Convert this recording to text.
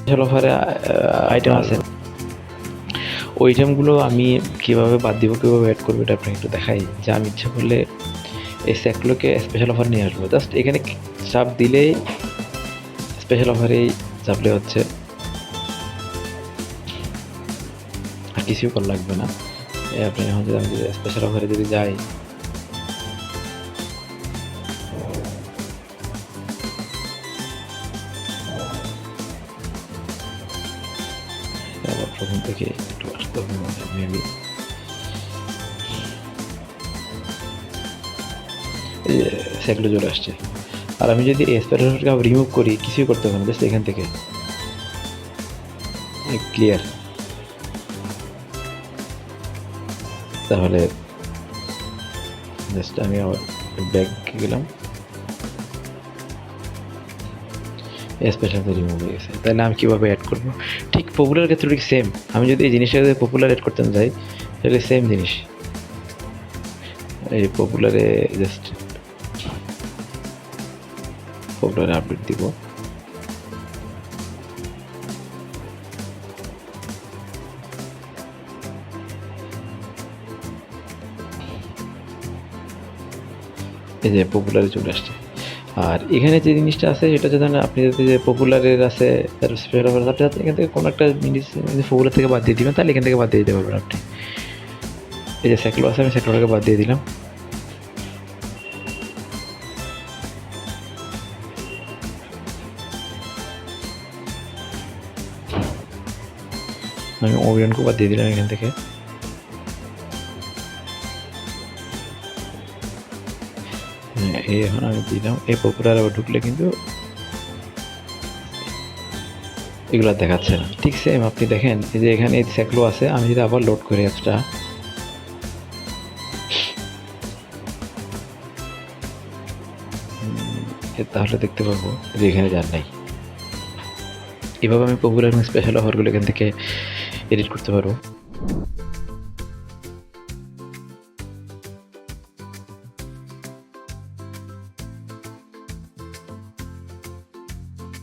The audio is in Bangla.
স্পেশাল অফারে আইটেম আছে, ওই আইটেমগুলো আমি কীভাবে বাদ দিব, কীভাবে অ্যাড করবো এটা আপনাকে একটু দেখাই। যে আমি ইচ্ছা করলে এই স্যাকগুলোকে স্পেশাল অফার নিয়ে আসবো, জাস্ট এখানে চাপ দিলেই স্পেশাল অফারেই চাপলে হচ্ছে, আর কিছুই করা লাগবে না। আপনি এখন যদি আমি স্পেশাল অফারে যদি যাই, আবার প্রথম থেকে একটু আসতে হবে মেবি। এই যে স্যাকগুলো চলে আসছে, আর আমি যদি এই স্পেশাল অফারকে রিমুভ করি, কিছুই করতে হবে না, জাস্ট এখান থেকে ক্লিয়ার। তাহলে জাস্ট আমি আবার ব্যাক গেলাম, স্পেশাল রিমুভ হয়ে গেছে। তাহলে আমি কীভাবে অ্যাড করবো, ঠিক পপুলার ক্ষেত্রে ঠিক সেম। আমি যদি এই জিনিসটা যদি পপুলার অ্যাড করতে যাই, তাহলে সেম জিনিস, এই পপুলারে জাস্ট পপুলারে আপডেট দিব। এই যে পপুলারে চলে আসছে। আর এখানে যে জিনিসটা আছে সেটা হচ্ছে, ধরেন আপনি যদি যে পপুলারের আছে তার স্পেশাল অফার, আপনি এখান থেকে কোনো একটা জিনিস পপুলার থেকে বাদ দিয়ে দিবেন, তাহলে এখান থেকে বাদ দিয়ে দিতে পারবেন আপনি। এই যে স্যাকলো আছে, আমি স্যাকলোটাকে বাদ দিয়ে দিলাম। আমি ওরিয়নকে বাদ দিয়ে দিলাম এখান থেকে। এই এখন আমি দিলাম এই পপুলার, আবার ঢুকলে কিন্তু এগুলো দেখাচ্ছে না। ঠিক সেম আপনি দেখেন, এই যে এখানে এই স্যাকলো আছে, আমি যদি আবার লোড করি অ্যাপসটা, তাহলে দেখতে পাবো যে এখানে যার নাই। এভাবে আমি পপুলার এবং স্পেশাল অফারগুলো এখান থেকে এডিট করতে পারবো।